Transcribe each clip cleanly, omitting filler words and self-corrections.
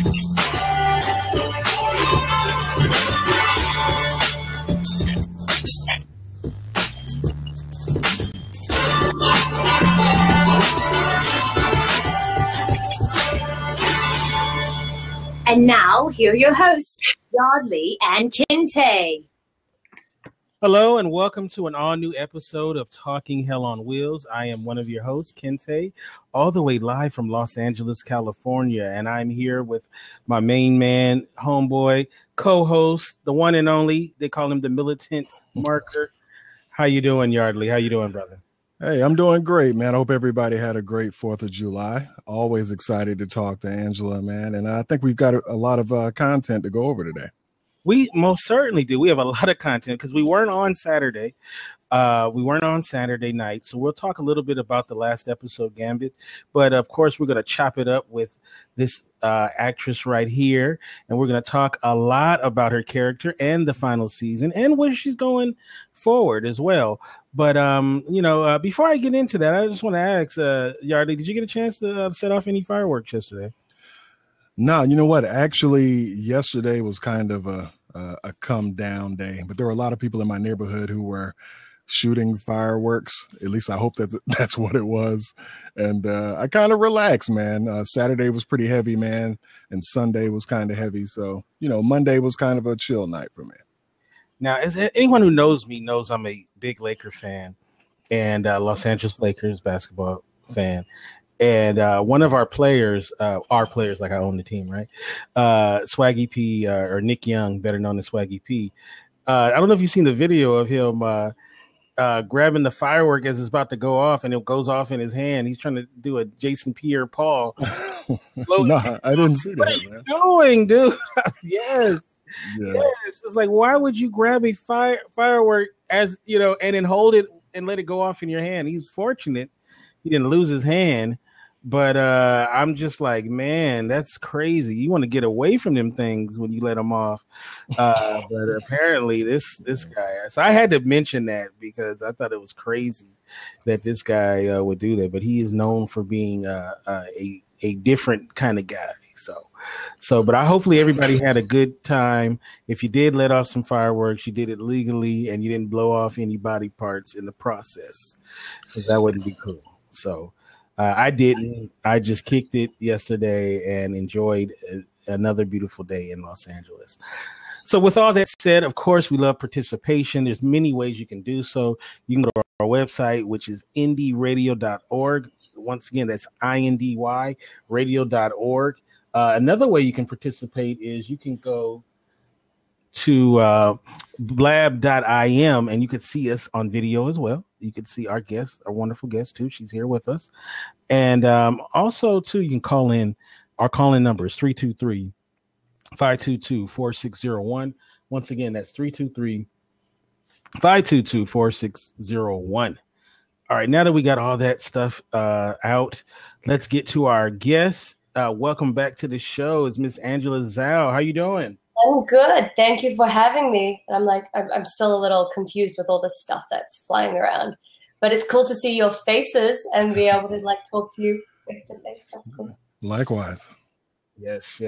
And now, here are your hosts, Yardley and Kinte. Hello, and welcome to an all-new episode of Talking Hell on Wheels. I am one of your hosts, Kinte, all the way live from Los Angeles, California. And I'm here with my main man, homeboy, co-host, the one and only. They call him the Militant Marker. How you doing, Yardley? How you doing, brother? Hey, I'm doing great, man. I hope everybody had a great 4th of July. Always excited to talk to Angela, man. And I think we've got a lot of content to go over today. We most certainly do. We have a lot of content because we weren't on Saturday. We weren't on Saturday night. So we'll talk a little bit about the last episode, Gambit. But, of course, we're going to chop it up with this actress right here. And we're going to talk a lot about her character and the final season and where she's going forward as well. But, before I get into that, I just want to ask, Yardley, did you get a chance to set off any fireworks yesterday? No, you know what? Actually, yesterday was kind of a come down day, but there were a lot of people in my neighborhood who were shooting fireworks. At least I hope that's what it was. And I kind of relaxed, man. Saturday was pretty heavy, man. And Sunday was kind of heavy. So, Monday was kind of a chill night for me. Now, anyone who knows me knows I'm a big Laker fan and Los Angeles Lakers basketball fan. And one of our players, like I own the team, right? Swaggy P or Nick Young, better known as Swaggy P. I don't know if you've seen the video of him grabbing the firework as it's about to go off, and it goes off in his hand. He's trying to do a Jason Pierre-Paul. No, I didn't see that. What are you doing, dude? Yes. Yeah. Yes. It's like, why would you grab a firework and then hold it and let it go off in your hand? He's fortunate he didn't lose his hand. But I'm just like, man, that's crazy. You want to get away from them things when you let them off. But apparently this guy. So I had to mention that because I thought it was crazy that this guy would do that. But he is known for being a different kind of guy. But hopefully everybody had a good time. If you did let off some fireworks, you did it legally and you didn't blow off any body parts in the process, because that wouldn't be cool. So. I didn't. I just kicked it yesterday and enjoyed another beautiful day in Los Angeles. So with all that said, of course, we love participation. There's many ways you can do so. You can go to our website, which is indyradio.org. Once again, that's INDY radio.org. Another way you can participate is you can go to blab.im and you could see us on video as well. You could see our guest, our wonderful guest too. She's here with us. And also too, you can call in. Our call-in number is 323-522-4601. Once again, that's 323-522-4601. All right, now that we got all that stuff out, let's get to our guest. Welcome back to the show. It's Miss Angela-zhou. How you doing? I'm good. Thank you for having me. I'm still a little confused with all the stuff that's flying around, but it's cool to see your faces and be able to talk to you face to face. That's cool. Likewise. Yes.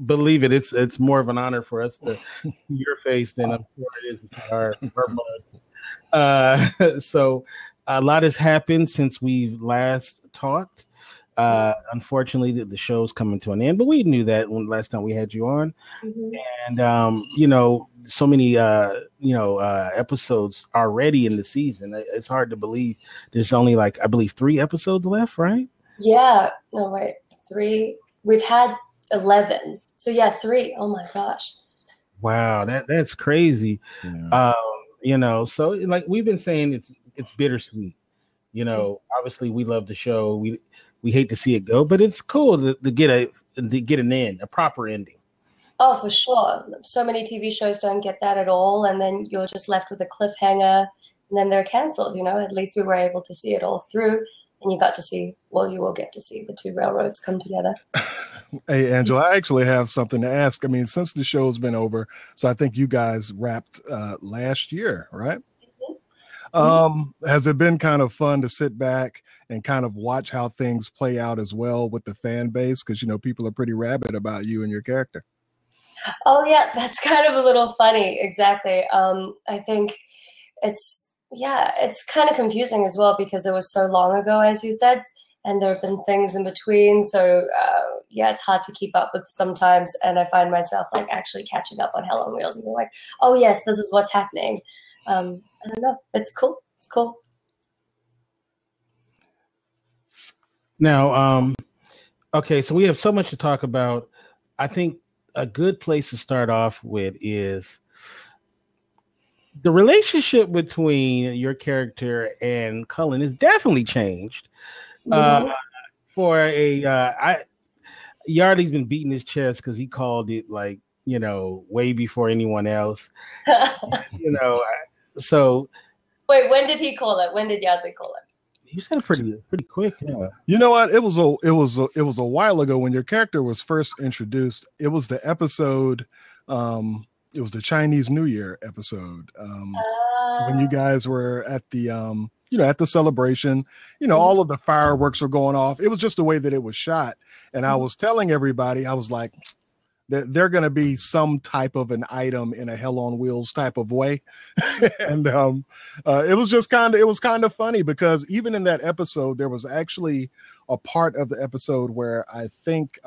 Believe it. It's more of an honor for us to see your face than I'm sure it is our mug. So a lot has happened since we've last talked. Unfortunately, the show's coming to an end, but we knew that when last time we had you on. Mm-hmm. And so many episodes already in the season. It's hard to believe there's only I believe 3 episodes left, right? Yeah. No, wait, 3. We've had 11. So yeah, 3. Oh my gosh. Wow, that's crazy. Yeah. So we've been saying it's bittersweet. Obviously we love the show. We hate to see it go, but it's cool to get an end, a proper ending. Oh, for sure. So many TV shows don't get that at all, and then you're just left with a cliffhanger, and then they're canceled. At least we were able to see it all through, and you will get to see the 2 railroads come together. Hey, Angela, I actually have something to ask. I mean, since the show's been over, so I think you guys wrapped last year, right? Has it been kind of fun to sit back and kind of watch how things play out as well with the fan base? Because, you know, people are pretty rabid about you and your character. Oh yeah, that's kind of a little funny. Exactly. I think it's kind of confusing as well because it was so long ago, as you said, and there have been things in between. So yeah, it's hard to keep up with sometimes, and I find myself like actually catching up on Hell on Wheels and being like, oh yes, this is what's happening. I don't know. It's cool. It's cool. Now, okay, so we have so much to talk about. I think a good place to start off with is the relationship between your character and Cullen has definitely changed. Yardley's been beating his chest because he called it like, you know, way before anyone else. You know, so wait, when did he call it? When did Yardley call it? You said it pretty quick. Yeah. You know what? It was a while ago when your character was first introduced. It was the episode. It was the Chinese New Year episode. When you guys were at the at the celebration, all of the fireworks were going off. It was just the way that it was shot. And I was telling everybody, I was like, they're going to be some type of an item in a Hell on Wheels type of way. And it was kind of funny because even in that episode, there was actually a part of the episode where I think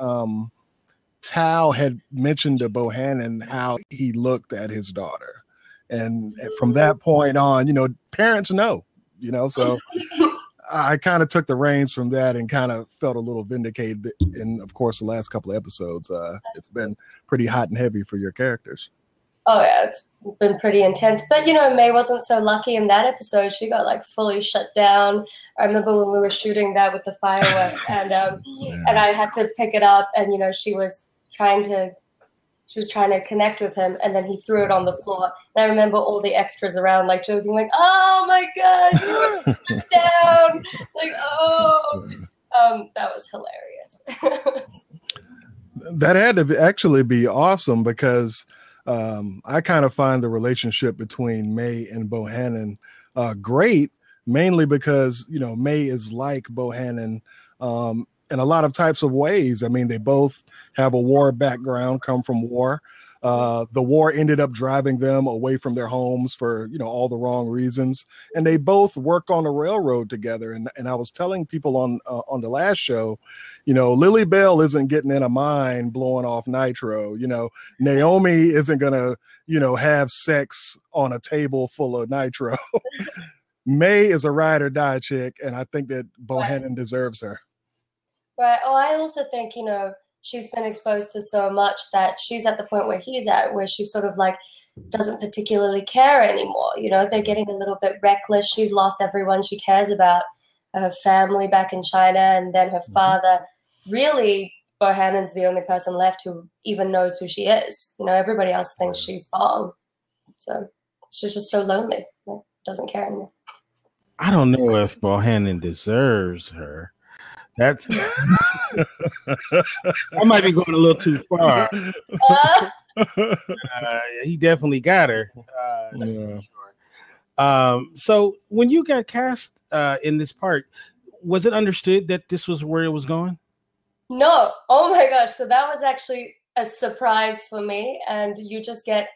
Tao had mentioned to Bohannon how he looked at his daughter. And from that point on, parents know, so I kind of took the reins from that and kind of felt a little vindicated. And of course, the last couple of episodes, it's been pretty hot and heavy for your characters. Oh yeah, it's been pretty intense. But Mei wasn't so lucky in that episode. She got like fully shut down. I remember when we were shooting that with the fireworks, and and I had to pick it up, and she was trying to connect with him, and then he threw it on the floor. And I remember all the extras around like joking, like, "Oh my god, you were shut down!" Like, oh, that was hilarious. That had to actually be awesome because I kind of find the relationship between Mei and Bohannon great, mainly because Mei is like Bohannon in a lot of types of ways. I mean, they both have a war background, come from war. The war ended up driving them away from their homes for, all the wrong reasons. And they both work on the railroad together. And I was telling people on the last show, Lily Bell isn't getting in a mine blowing off nitro. Naomi isn't going to, have sex on a table full of nitro. Mei is a ride or die chick. And I think that Bohannon deserves her. Right. Oh, I also think, she's been exposed to so much that she's at the point where he's at, where she sort of like doesn't particularly care anymore. They're getting a little bit reckless. She's lost everyone she cares about, her family back in China, and then her father. Really, Bohannon's the only person left who even knows who she is. Everybody else thinks she's Bong. So she's just so lonely. Doesn't care anymore. I don't know if Bohannon deserves her. That's I might be going a little too far. He definitely got her. So when you got cast in this part, was it understood that this was where it was going? No. Oh my gosh. So that was actually a surprise for me. And you just get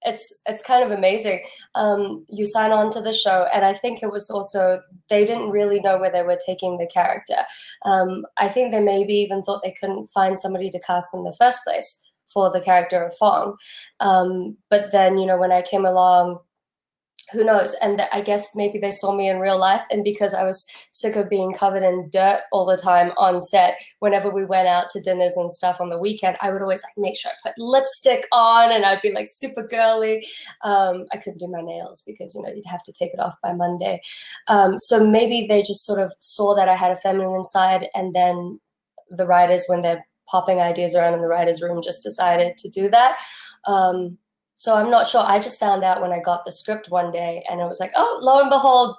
it's kind of amazing. You sign on to the show, and I think it was also they didn't really know where they were taking the character. I think they maybe even thought they couldn't find somebody to cast in the first place for the character of Fong. But then, when I came along, who knows? And I guess maybe they saw me in real life, and because I was sick of being covered in dirt all the time on set, whenever we went out to dinners and stuff on the weekend, I would always like make sure I put lipstick on, and I'd be like super girly. I couldn't do my nails because you'd have to take it off by Monday. So maybe they just sort of saw that I had a feminine side, and then the writers, when they're popping ideas around in the writers' room, just decided to do that. So I'm not sure. I just found out when I got the script one day, and it was like, oh, lo and behold,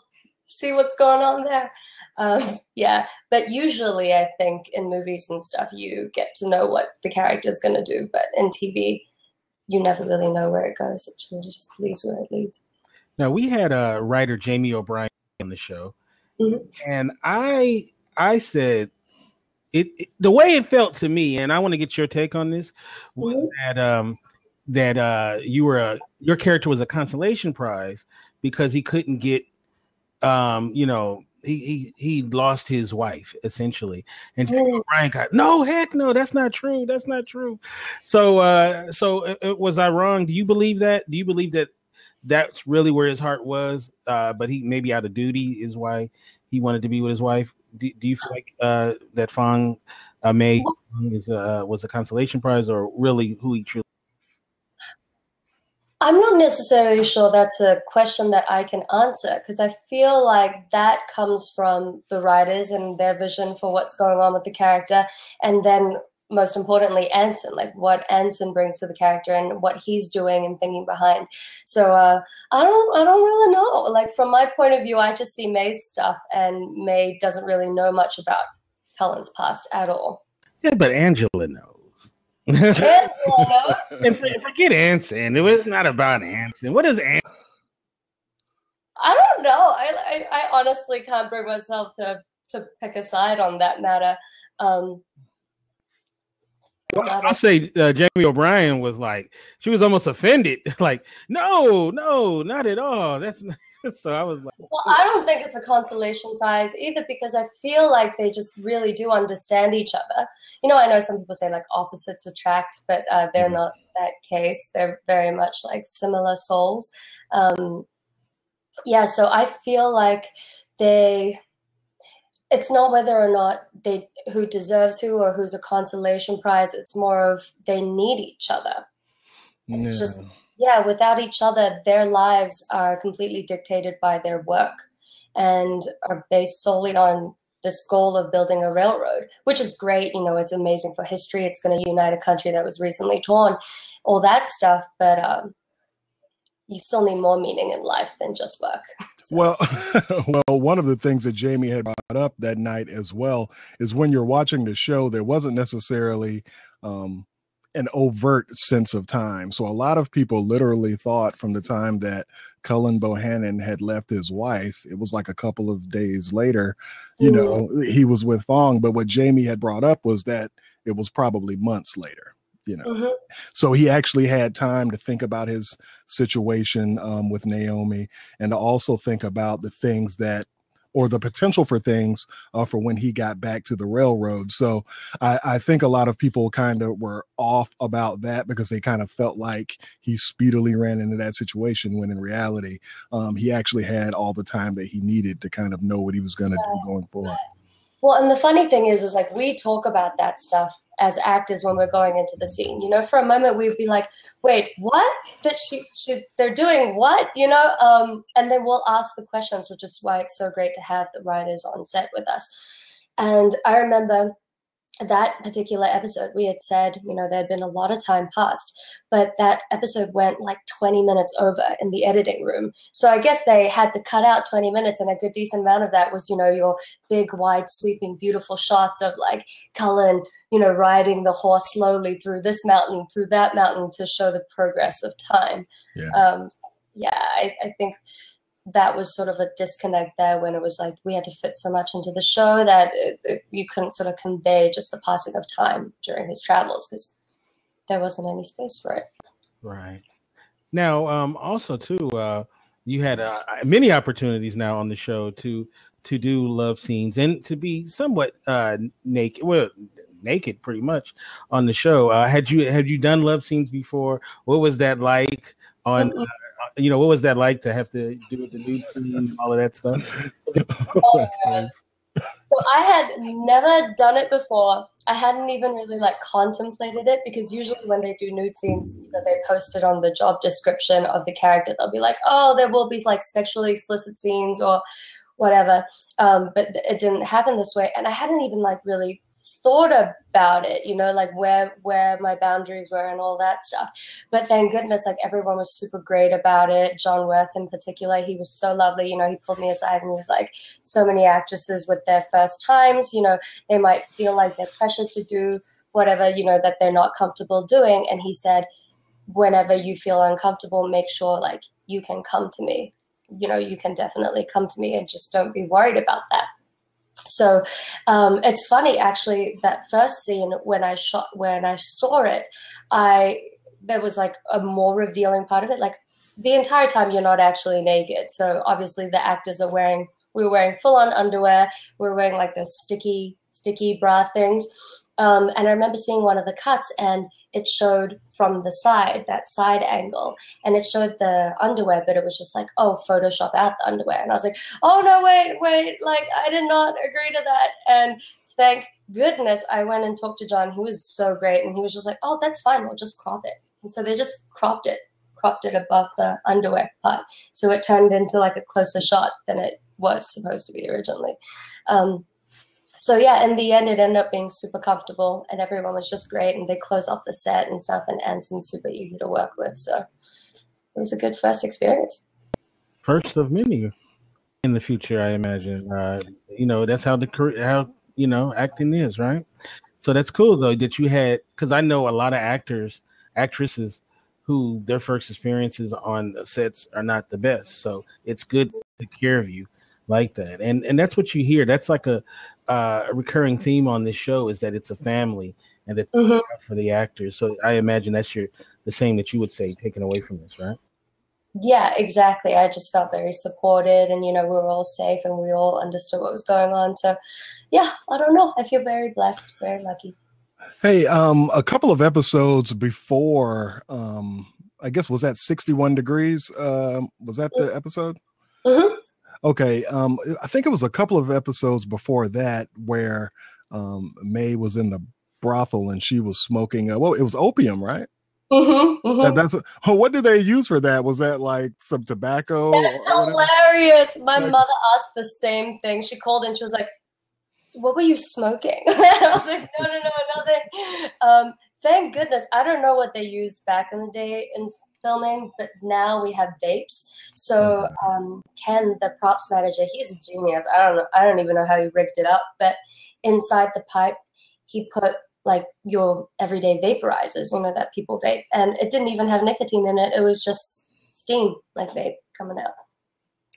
see what's going on there. Yeah, but usually I think in movies and stuff, you get to know what the character's going to do. But in TV, you never really know where it goes. It just leads where it leads. Now we had writer Jamie O'Brien on the show, Mhm. and I said the way it felt to me, and I want to get your take on this, was that your character was a consolation prize because he couldn't get he lost his wife essentially, and Jamie O'Brien got no, heck no, that's not true, that's not true. So was I wrong? Do you believe that? Do you believe that that's really where his heart was, but he maybe out of duty is why he wanted to be with his wife? Do you feel like that Fong Mei was a consolation prize, or really who he truly? I'm not necessarily sure that's a question that I can answer, because I feel like that comes from the writers and their vision for what's going on with the character, and then most importantly Anson, like what Anson brings to the character and what he's doing and thinking behind. So I don't really know. Like from my point of view, I just see May's stuff, and Mei doesn't really know much about Cullen's past at all. Yeah, but Angela knows. And forget Anson. It was not about Anson. What is Anson? I don't know. I honestly can't bring myself to pick a side on that matter. Well, I'll say Jamie O'Brien was like, she was almost offended. Like, no, not at all. That's not. So I was like, well, I don't think it's a consolation prize either, because I feel like they just really do understand each other. You know, I know some people say like opposites attract, but they're not that case. They're very much like similar souls. Yeah, so I feel like it's not whether or not who deserves who or who's a consolation prize. It's more of they need each other. It's just, yeah, without each other, their lives are completely dictated by their work and are based solely on this goal of building a railroad, which is great. You know, it's amazing for history. It's going to unite a country that was recently torn, all that stuff. But you still need more meaning in life than just work. So. Well, one of the things that Jamie had brought up that night as well is when you're watching the show, there wasn't necessarily an overt sense of time. So a lot of people literally thought from the time that Cullen Bohannon had left his wife, it was like a couple of days later, you know, he was with Fong. But what Jamie had brought up was that it was probably months later. You know, so he actually had time to think about his situation with Naomi, and to also think about the things that, or the potential for things for when he got back to the railroad. So I think a lot of people kind of were off about that because they kind of felt like he speedily ran into that situation, when in reality, he actually had all the time that he needed to kind of know what he was going to do going forward. Well, and the funny thing is like we talk about that stuff as actors when we're going into the scene. You know, for a moment we'd be like, wait, what? That they're doing what? You know, and then we'll ask the questions, which is why it's so great to have the writers on set with us. And I remember that particular episode, we had said, you know, there had been a lot of time passed, but that episode went like 20 minutes over in the editing room. So I guess they had to cut out 20 minutes, and a good decent amount of that was, you know, your big, wide, sweeping, beautiful shots of like Cullen, you know, riding the horse slowly through this mountain, through that mountain, to show the progress of time. I think that was sort of a disconnect there, when it was like we had to fit so much into the show that you couldn't sort of convey just the passing of time during his travels, because there wasn't any space for it. Right. Now, also too, you had many opportunities now on the show to do love scenes and to be somewhat naked. Well, naked pretty much on the show. Had you done love scenes before? What was that like on? You know, what was that like to have to do with the nude scene and all of that stuff? So I had never done it before. I hadn't even really like contemplated it, because usually when they do nude scenes, you know, they post it on the job description of the character. They'll be like, oh, there will be like sexually explicit scenes or whatever. But it didn't happen this way. And I hadn't even like really thought about it, you know, like where my boundaries were and all that stuff. But thank goodness, like everyone was super great about it. John Worth in particular, he was so lovely. You know, he pulled me aside and he was like, so many actresses with their first times, you know, they might feel like they're pressured to do whatever, you know, that they're not comfortable doing. And he said, whenever you feel uncomfortable, make sure like you can come to me. you can definitely come to me and just don't be worried about that. So it's funny, actually, that first scene when I saw it, there was like a more revealing part of it. Like the entire time you're not actually naked. So obviously the actors we were wearing full on underwear. We were wearing like those sticky bra things. And I remember seeing one of the cuts, and it showed from the side, that side angle, and it showed the underwear, but it was just like, oh, Photoshop out the underwear. And I was like, oh no, wait, like I did not agree to that. And thank goodness I went and talked to John. He was so great, and he was just like, oh, that's fine, we'll just crop it. And so they just cropped it above the underwear part, so it turned into like a closer shot than it was supposed to be originally. So yeah, in the end, it ended up being super comfortable, and everyone was just great, and they closed off the set and stuff, and Anson's super easy to work with. So it was a good first experience. First of many in the future, I imagine. That's how acting is, right? So that's cool though that you had, because I know a lot of actresses who their first experiences on sets are not the best. So it's good to take care of you like that, and that's what you hear. That's like a recurring theme on this show, is that it's a family and that for the actors. So I imagine that's the same that you would say taken away from this, right? Yeah, exactly. I just felt very supported, and we were all safe, and we all understood what was going on. So yeah, I don't know. I feel very blessed, very lucky. Hey, a couple of episodes before, I guess, was that 61 Degrees? Was that the episode? Mm-hmm. Okay. I think it was a couple of episodes before that where Mei was in the brothel and she was smoking. It was opium, right? Mm-hmm, mm-hmm. What did they use for that? Was that like some tobacco? That's hilarious. My mother asked the same thing. She called and she was like, what were you smoking? I was like, no, nothing. Thank goodness. I don't know what they used back in the day in filming, but now we have vapes. So Ken, the props manager, he's a genius. I don't even know how he rigged it up, but inside the pipe, he put like your everyday vaporizers, that people vape. And it didn't even have nicotine in it. It was just steam, like vape coming out.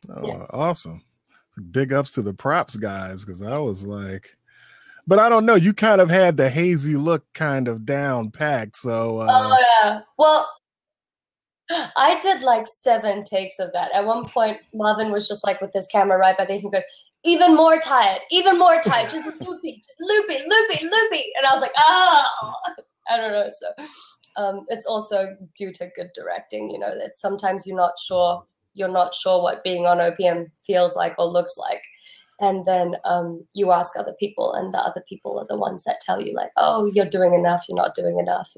Oh, yeah. Awesome. Big ups to the props guys, because I was like, but I don't know, you kind of had the hazy look kind of down packed. So oh yeah, well, I did like 7 takes of that. At one point, Marvin was just like with his camera right by there. He goes, even more tight, just loopy, and I was like, oh, I don't know. So it's also due to good directing, that sometimes you're not sure what being on opium feels like or looks like. And then you ask other people, and the other people are the ones that tell you like, oh, you're doing enough, you're not doing enough,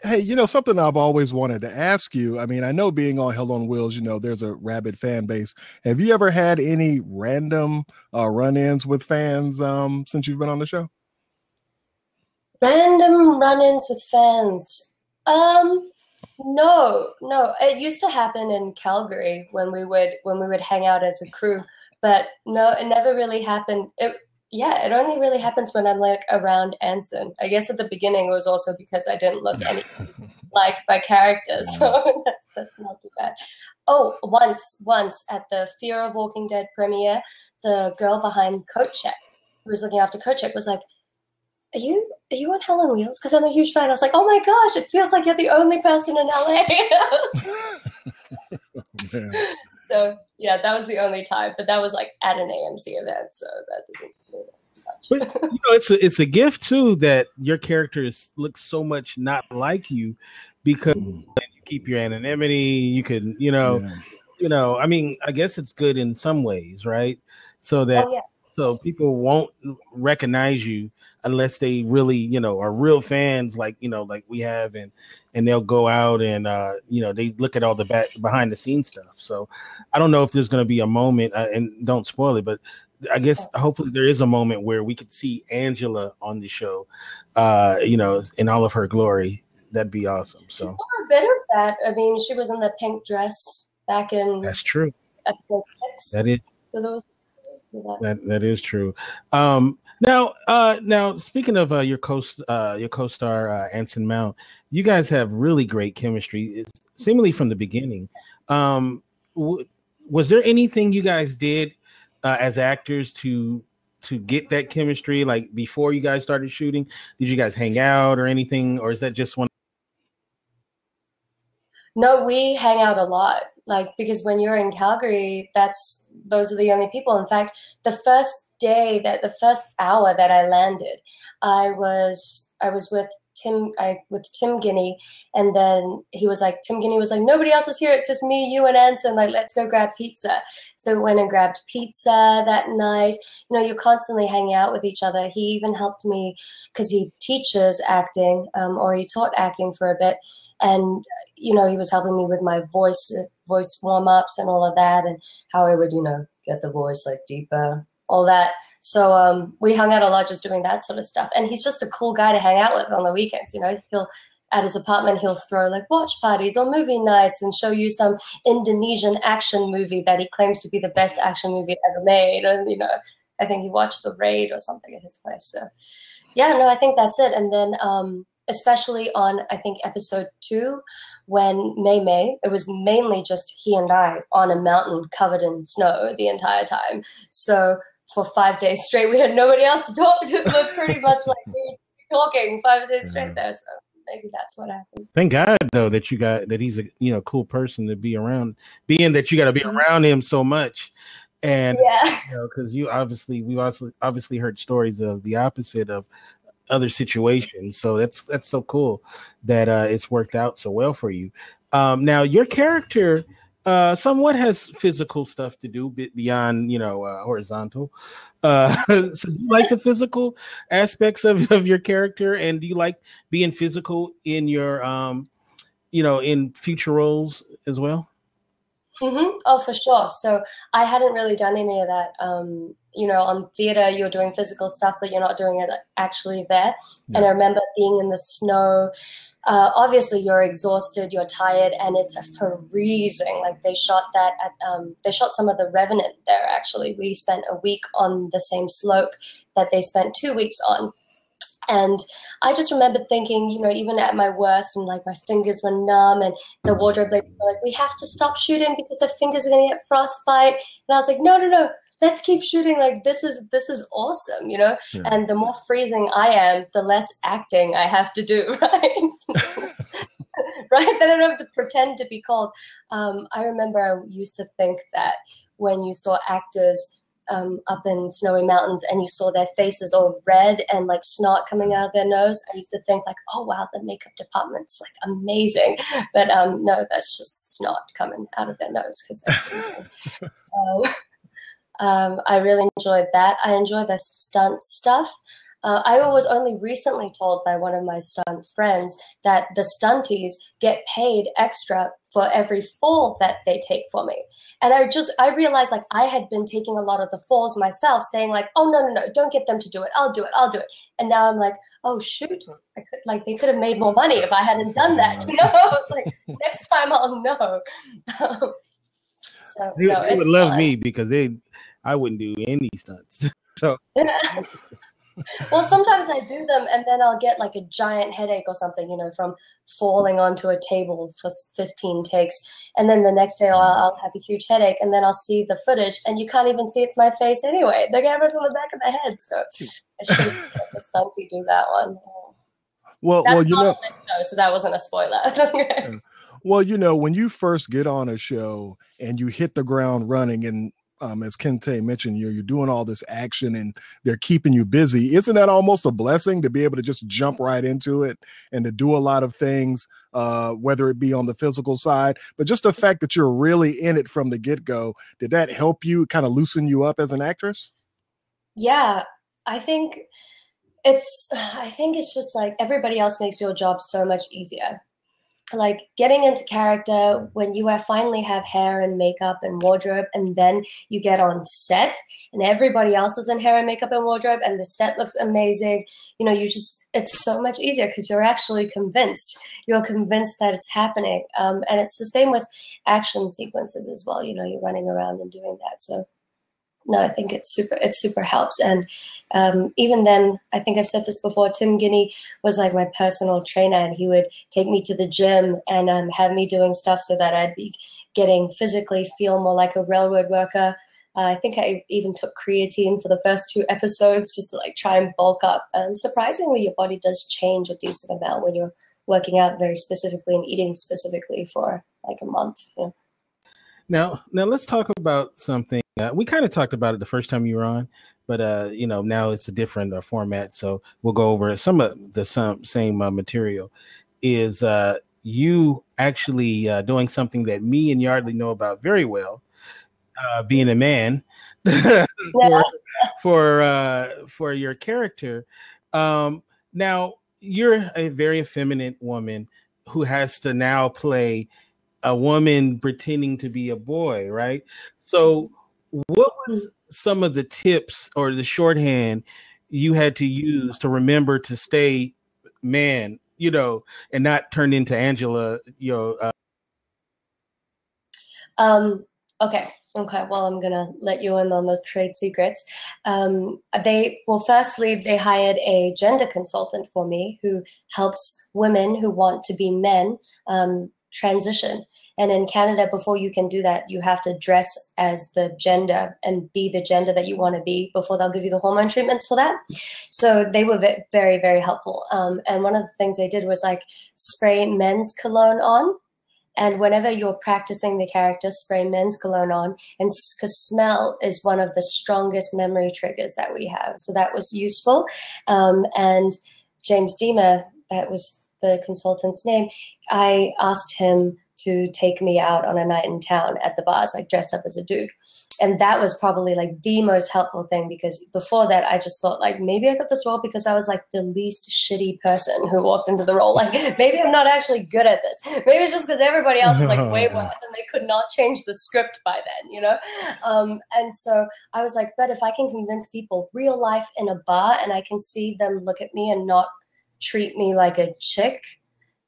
Hey, something I've always wanted to ask you. I mean, I know being on Hell on Wheels, there's a rabid fan base. Have you ever had any random run-ins with fans since you've been on the show? Random run-ins with fans? No. It used to happen in Calgary when we would hang out as a crew, but no, it never really happened. It only really happens when I'm like around Anson. I guess at the beginning it was also because I didn't look anything like my character, so that's not too bad. Oh, once at the Fear of Walking Dead premiere, the girl behind Coat Check, who was looking after Coat Check, was like, Are you on Hell on Wheels? Because I'm a huge fan. I was like, oh my gosh, it feels like you're the only person in LA. So yeah, that was the only time, but that was like at an AMC event, so that doesn't mean much. But it's a gift too that your characters look so much not like you, because you keep your anonymity. You can, I mean, I guess it's good in some ways, right? So that so people won't recognize you unless they really, are real fans, like we have, and they'll go out and they look at all the behind the scenes stuff. So I don't know if there's going to be a moment, and don't spoil it, but I guess hopefully there is a moment where we could see Angela on the show, in all of her glory. That'd be awesome. So a bit of that. I mean, she was in the pink dress back in. That's true. Episode 6. That is. So there was that is true. Now speaking of your co-star Anson Mount, you guys have really great chemistry, seemingly from the beginning. Was there anything you guys did as actors to get that chemistry, like before you guys started shooting? Did you guys hang out or anything, or is that just one? No, we hang out a lot, like, because when you're in Calgary, those are the only people. In fact, the first hour that I landed, I was with Tim Guinea, and then Tim Guinea was like, nobody else is here, it's just me, you, and Anson, like, let's go grab pizza. So we went and grabbed pizza that night. You know, you're constantly hanging out with each other. He even helped me because he teaches acting, or he taught acting for a bit, and you know, he was helping me with my voice warm-ups and all of that, and how I would, you know, get the voice like deeper, all that. So we hung out a lot just doing that sort of stuff. And he's just a cool guy to hang out with on the weekends. You know, at his apartment, he'll throw like watch parties or movie nights and show you some Indonesian action movie that he claims to be the best action movie ever made. And, you know, I think he watched The Raid or something at his place. So yeah, no, I think that's it. And then especially on, I think, episode 2, when Mei, it was mainly just he and I on a mountain covered in snow the entire time. So for 5 days straight, we had nobody else to talk to, but pretty much like we were talking 5 days straight there. So maybe that's what happened. Thank God though that he's a, you know, cool person to be around, being that you got to be around him so much. And yeah, you know, because we obviously heard stories of the opposite of other situations. So that's so cool that it's worked out so well for you. Now your character somewhat has physical stuff to do beyond, you know, horizontal. So do you like the physical aspects of your character, and do you like being physical in your you know, in future roles as well? Oh, for sure. So I hadn't really done any of that. You know, on theater, you're doing physical stuff, but you're not doing it actually there. Yeah. And I remember being in the snow. Obviously, you're exhausted, you're tired, and it's freezing. Like they shot that they shot some of The Revenant there. Actually, we spent a week on the same slope that they spent 2 weeks on. And I just remember thinking, you know, even at my worst, and like my fingers were numb, and the wardrobe lady was like, we have to stop shooting because her fingers are going to get frostbite. And I was like, no, let's keep shooting. Like, this is awesome, you know? Yeah. And the more freezing I am, the less acting I have to do, right? Right? Then I don't have to pretend to be cold. I remember I used to think that when you saw actors up in snowy mountains and you saw their faces all red and like snot coming out of their nose, I used to think like, oh wow, the makeup department's like amazing. But no, that's just snot coming out of their nose because they're I really enjoyed that. I enjoy the stunt stuff. I was only recently told by one of my stunt friends that the stunties get paid extra for every fall that they take for me. And I realized like I had been taking a lot of the falls myself, saying like, oh, no, don't get them to do it. I'll do it. And now I'm like, oh, shoot, they could have made more money if I hadn't done that. You know, I was like, next time I'll know. So, they would love me because I wouldn't do any stunts. So. Well, sometimes I do them and then I'll get like a giant headache or something, you know, from falling onto a table for 15 takes. And then the next day I'll have a huge headache, and then I'll see the footage and you can't even see it's my face anyway. The camera's on the back of my head. So I should have let the stunty do that one. Well, you know, so that wasn't a spoiler. Well, you know, when you first get on a show and you hit the ground running, and as Kente mentioned, you're doing all this action and they're keeping you busy. Isn't that almost a blessing to be able to just jump right into it and to do a lot of things, whether it be on the physical side, but just the fact that you're really in it from the get-go? Did that help you kind of loosen you up as an actress? Yeah, I think it's just like everybody else makes your job so much easier. Like getting into character when you finally have hair and makeup and wardrobe, and then you get on set and everybody else is in hair and makeup and wardrobe and the set looks amazing. You know, it's so much easier because you're actually convinced. You're convinced that it's happening. And it's the same with action sequences as well. You know, you're running around and doing that. So no, I think it super helps. And even then, I think I've said this before, Tim Guinea was like my personal trainer, and he would take me to the gym and have me doing stuff so that I'd be getting physically feel more like a railroad worker. I think I even took creatine for the first 2 episodes just to like try and bulk up. And surprisingly, your body does change a decent amount when you're working out very specifically and eating specifically for like a month. You know? Now let's talk about something. We kind of talked about it the first time you were on, but now it's a different format. So we'll go over some of the same material. Is you actually doing something that me and Yardley know about very well, being a man for your character. Now you're a very effeminate woman who has to now play a woman pretending to be a boy, right? So what was some of the tips or the shorthand you had to use to remember to stay man, and not turn into Angela, Okay. Well, I'm gonna let you in on those trade secrets. Firstly, they hired a gender consultant for me who helps women who want to be men transition. And in Canada, before you can do that, you have to dress as the gender and be the gender that you want to be before they'll give you the hormone treatments for that. So they were very, very helpful. And one of the things they did was like spray men's cologne on. And whenever you're practicing the character, spray men's cologne on, and because smell is one of the strongest memory triggers that we have. So that was useful. And James Deemer, that was the consultant's name, I asked him to take me out on a night in town at the bars, like dressed up as a dude. And that was probably like the most helpful thing, because before that, I just thought like, maybe I got this role because I was like the least shitty person who walked into the role. Like maybe I'm not actually good at this. Maybe it's just because everybody else is like way worse and they could not change the script by then, And so I was like, but if I can convince people real life in a bar and I can see them look at me and not treat me like a chick,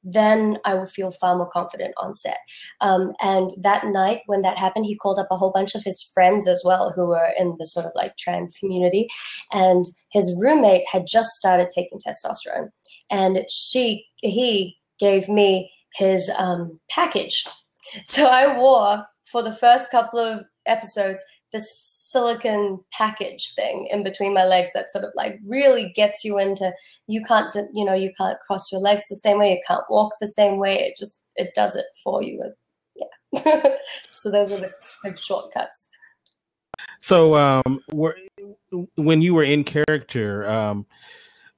then I would feel far more confident on set. And that night when that happened, he called up a whole bunch of his friends as well who were in the sort of like trans community. And his roommate had just started taking testosterone. And he gave me his package. So I wore, for the first couple of episodes, this silicone package thing in between my legs that sort of like really gets you into, you can't cross your legs the same way, you can't walk the same way, it does it for you. Yeah. So those are the big shortcuts. So when you were in character,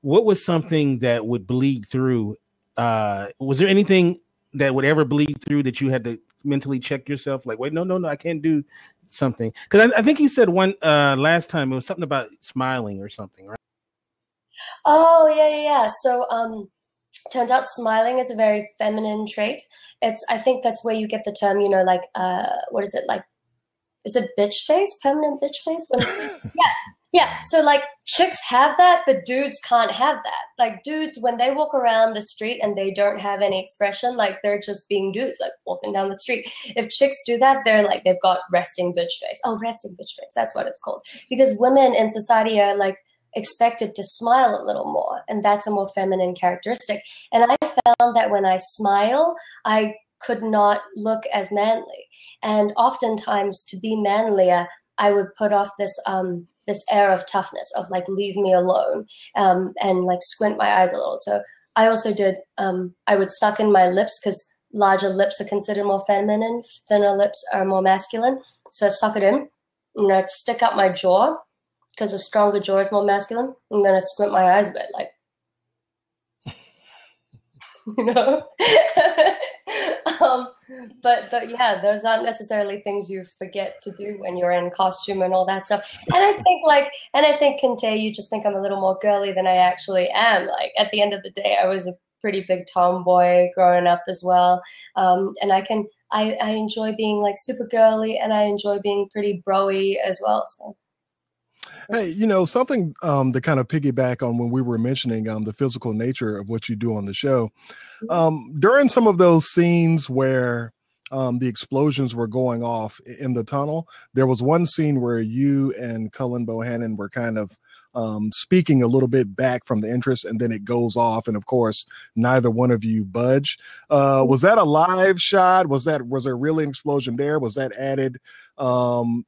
what was something that would bleed through? Was there anything that would ever bleed through that you had to mentally check yourself, like, wait, no, I can't do something? Because I think you said one last time, it was something about smiling or something, right? Oh yeah. So turns out smiling is a very feminine trait. I think that's where you get the term, like what is it, like, is it bitch face, permanent bitch face? Yeah. So like chicks have that, but dudes can't have that. Like dudes, when they walk around the street and they don't have any expression, like they're just being dudes, like walking down the street. If chicks do that, they're like, they've got resting bitch face. Oh, resting bitch face. That's what it's called. Because women in society are like expected to smile a little more. And that's a more feminine characteristic. And I found that when I smile, I could not look as manly. And oftentimes to be manlier, I would put off this air of toughness of like, leave me alone, and like squint my eyes a little. So I also did, I would suck in my lips because larger lips are considered more feminine, thinner lips are more masculine. So suck it in. I'm going to stick out my jaw because a stronger jaw is more masculine. I'm going to squint my eyes a bit, like, but yeah, those aren't necessarily things you forget to do when you're in costume and all that stuff. And I think Kinte, you just think I'm a little more girly than I actually am. Like at the end of the day, I was a pretty big tomboy growing up as well. And I enjoy being like super girly, and I enjoy being pretty bro-y as well. So. Hey, something to kind of piggyback on when we were mentioning the physical nature of what you do on the show. During some of those scenes where the explosions were going off in the tunnel, there was one scene where you and Cullen Bohannon were kind of speaking a little bit back from the entrance, and then it goes off, and of course neither one of you budge. Was that a live shot? Was there really an explosion there? Was that added in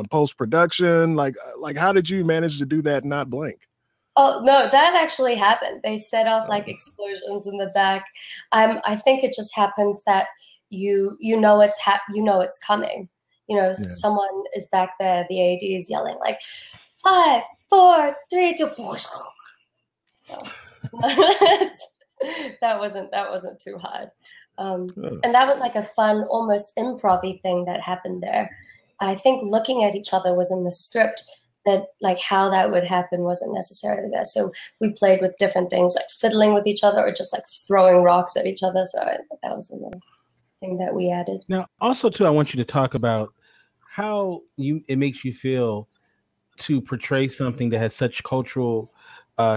post-production? Like how did you manage to do that and not blink? Oh no, that actually happened. They set off like explosions in the back. I think it just happens that you know it's coming. Someone is back there. The AD is yelling like 5, 4, 3, 2. So, that wasn't too hard. And that was like a fun, almost improv-y thing that happened there. I think looking at each other was in the script, that like how that would happen wasn't necessarily there. So we played with different things like fiddling with each other or just like throwing rocks at each other. So that was another thing that we added. Now, also too, I want you to talk about how it makes you feel to portray something that has such cultural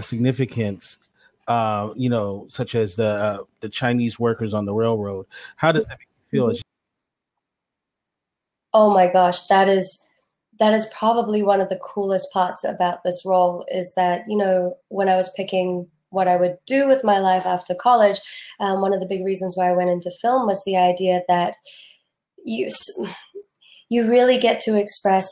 significance, such as the Chinese workers on the railroad. How does that make you feel? Oh my gosh, that is probably one of the coolest parts about this role, is that, when I was picking what I would do with my life after college, one of the big reasons why I went into film was the idea that you really get to express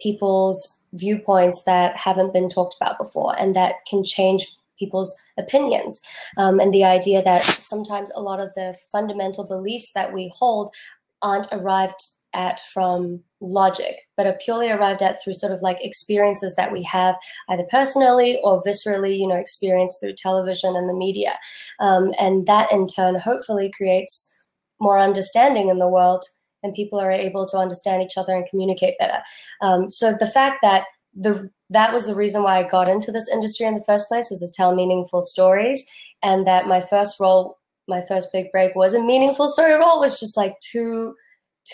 people's viewpoints that haven't been talked about before, and that can change people's opinions. And the idea that sometimes a lot of the fundamental beliefs that we hold aren't arrived at from logic, but are purely arrived at through sort of like experiences that we have either personally or viscerally, experienced through television and the media. And that in turn hopefully creates more understanding in the world, and people are able to understand each other and communicate better. So the fact that that was the reason why I got into this industry in the first place, was to tell meaningful stories, and that my first big break was a meaningful story role, was just like too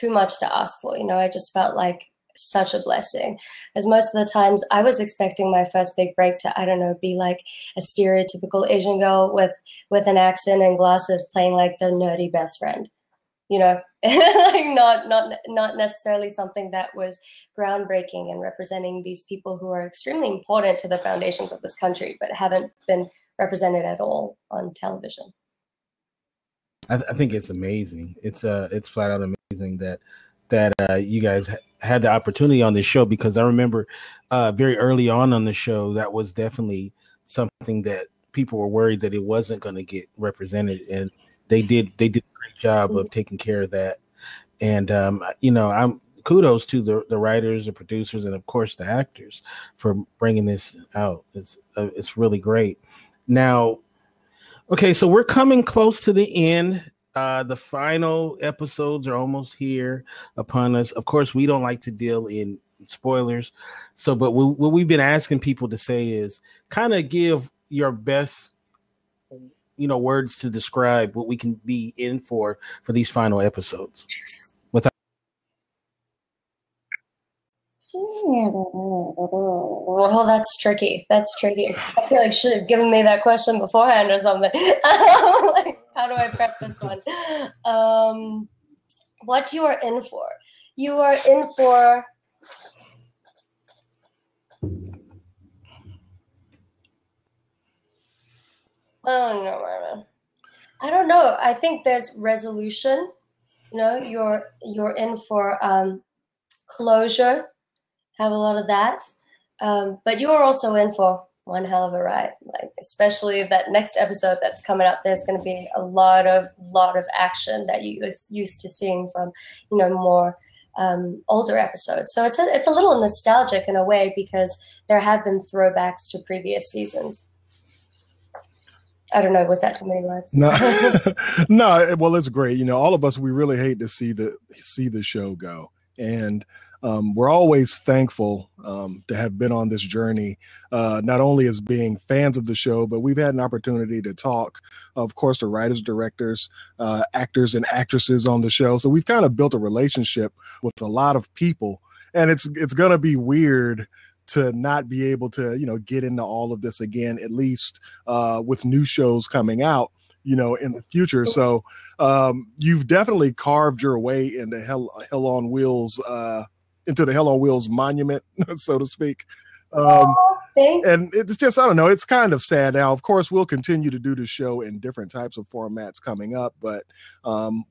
much to ask for. I just felt like such a blessing, as most of the times I was expecting my first big break to, I don't know, be like a stereotypical Asian girl with an accent and glasses playing like the nerdy best friend, like not necessarily something that was groundbreaking and representing these people who are extremely important to the foundations of this country, but haven't been represented at all on television. I think it's amazing. It's flat out amazing that you guys had the opportunity on this show, because I remember very early on the show, that was definitely something that people were worried that it wasn't going to get represented, and they did a great job of taking care of that. And I'm kudos to the writers, the producers, and of course the actors for bringing this out. It's really great. Now, okay, so we're coming close to the end. The final episodes are almost here upon us. Of course, we don't like to deal in spoilers. But what we've been asking people to say is kind of give your best, words to describe what we can be in for these final episodes. Well, that's tricky. I feel like you should have given me that question beforehand or something. Like, how do I prep this one? What you are in for? You are in for I don't know. I think there's resolution. You're in for closure. Have a lot of that, but you are also in for one hell of a ride. Like, especially that next episode that's coming up, there's going to be a lot of action that you used to seeing from more older episodes. So it's a little nostalgic in a way, because there have been throwbacks to previous seasons. I don't know. Was that too many words? No, no. Well, it's great. All of us, we really hate to see the show go. And we're always thankful to have been on this journey, not only as being fans of the show, but we've had an opportunity to talk, of course, to writers, directors, actors, and actresses on the show. So we've kind of built a relationship with a lot of people, and it's going to be weird to not be able to, get into all of this again, at least with new shows coming out. you know, in the future. So you've definitely carved your way into Hell on Wheels, into the Hell on Wheels monument, so to speak. And it's just, I don't know, it's kind of sad. Now, of course, we'll continue to do the show in different types of formats coming up, but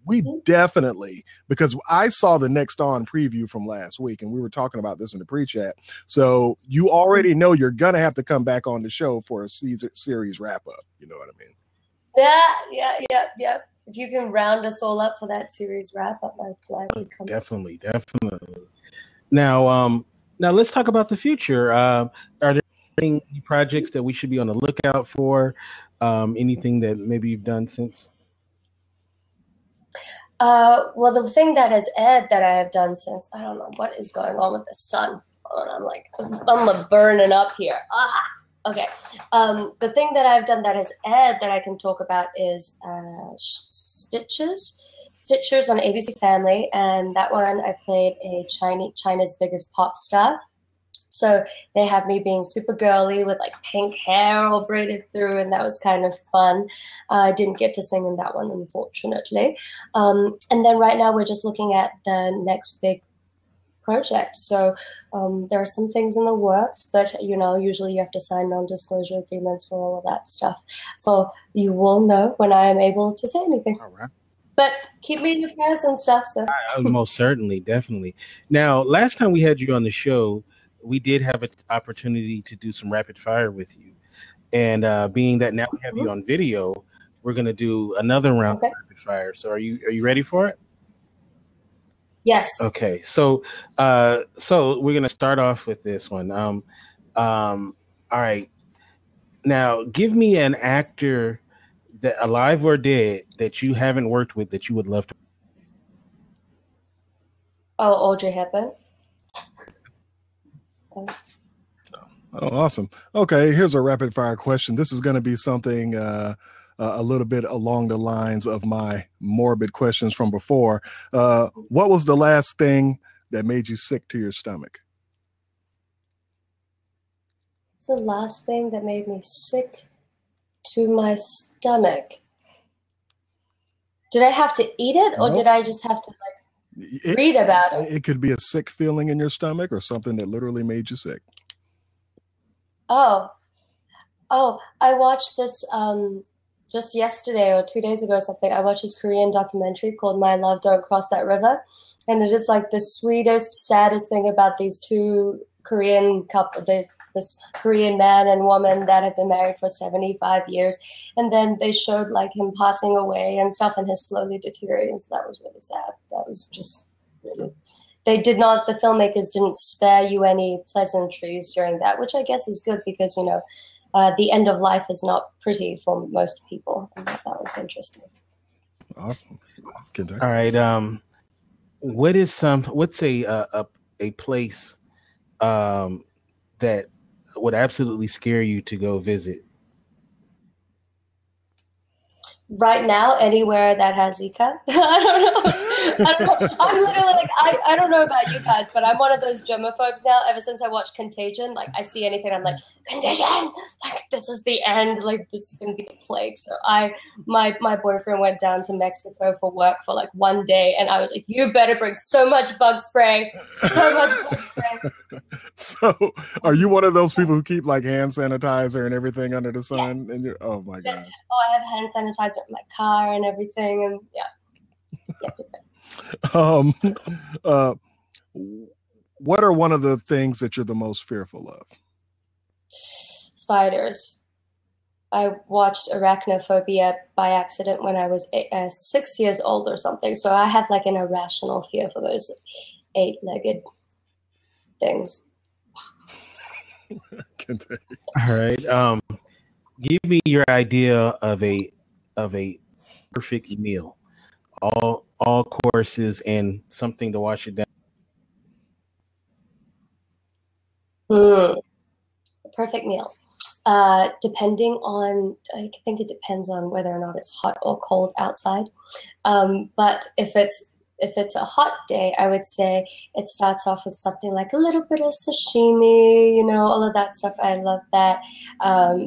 we definitely, because I saw the Next On preview from last week, and we were talking about this in the pre-chat, so you already know you're going to have to come back on the show for a series wrap-up. You know what I mean? Yeah. If you can round us all up for that series wrap-up, I'd gladly come. Definitely. Now let's talk about the future. Are there any projects that we should be on the lookout for? Anything that maybe you've done since? Well, the thing that has aired that I have done since, I don't know what is going on with the sun. I'm burning up here. Okay. The thing that I've done that has aired that I can talk about is Stitchers on ABC Family, and that one I played a China's biggest pop star. So they have me being super girly with like pink hair all braided through, and that was kind of fun. I didn't get to sing in that one, unfortunately. And then right now we're just looking at the next big project. So there are some things in the works, but you know, usually you have to sign non-disclosure agreements for all of that stuff. So you will know when I am able to say anything. All right. But keep me in your prayers and stuff. So most certainly, definitely. Now, last time we had you on the show, we did have an opportunity to do some rapid fire with you. And being that now we have you on video, we're going to do another round of rapid fire. So are you ready for it? Yes. Okay. So we're going to start off with this one. All right. Now, give me an actor that alive or dead that you haven't worked with that you would love to. Oh, Audrey Hepburn. Oh, awesome. Okay, here's a rapid fire question. This is going to be something a little bit along the lines of my morbid questions from before. What was the last thing that made you sick to your stomach? What's the last thing that made me sick to my stomach? Did I have to eat it, or did I just have to read about it? It could be a sick feeling in your stomach or something that literally made you sick. Oh, I watched this just yesterday or 2 days ago or something. I watched this Korean documentary called My Love, Don't Cross That River. And it is like the sweetest, saddest thing about these two Korean couple, this Korean man and woman that have been married for 75 years. And then they showed like him passing away and stuff and his slowly deteriorating. So that was really sad. That was just really... the filmmakers didn't spare you any pleasantries during that, which I guess is good because, you know, the end of life is not pretty for most people. And that was interesting. Awesome. All right. What's a place that would absolutely scare you to go visit? Right now, anywhere that has Zika. I don't know. I'm literally like, I don't know about you guys, but I'm one of those germaphobes now. Ever since I watched Contagion, like I see anything, I'm like, Contagion! Like this is the end. Like this is gonna be the plague. So my boyfriend went down to Mexico for work for like 1 day, and I was like, you better bring so much bug spray, so much bug spray. So, are you one of those people who keep like hand sanitizer and everything under the sun? Yeah. And you're, oh my gosh. Oh, I have hand sanitizer in my car and everything, and yeah. What are one of the things that you're the most fearful of? Spiders. I watched Arachnophobia by accident when I was 6 years old or something. So I have like an irrational fear for those 8-legged things. All right. Give me your idea of a perfect meal. All courses and something to wash it down. Perfect meal. Depending on, I think it depends on whether or not it's hot or cold outside. But if it's a hot day, I would say it starts off with something like a little bit of sashimi, you know, all of that stuff. I love that.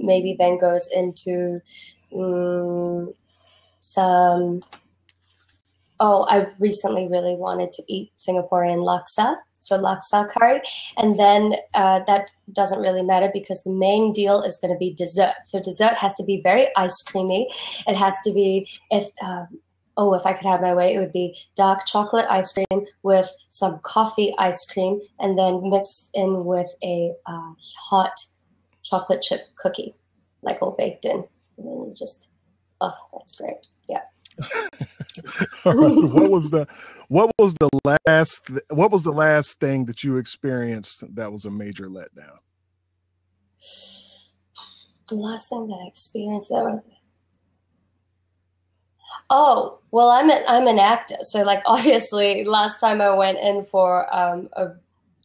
Maybe then goes into some. Oh, I recently really wanted to eat Singaporean laksa, so laksa curry, and then that doesn't really matter because the main deal is going to be dessert. So dessert has to be very ice creamy. It has to be, if I could have my way, it would be dark chocolate ice cream with some coffee ice cream, and then mixed in with a hot chocolate chip cookie, like all baked in. And then you just, oh, that's great. Yeah. All right. What was the last thing that you experienced that was a major letdown? The last thing that I experienced that was, oh, well, I'm an actor, so like obviously last time I went in for a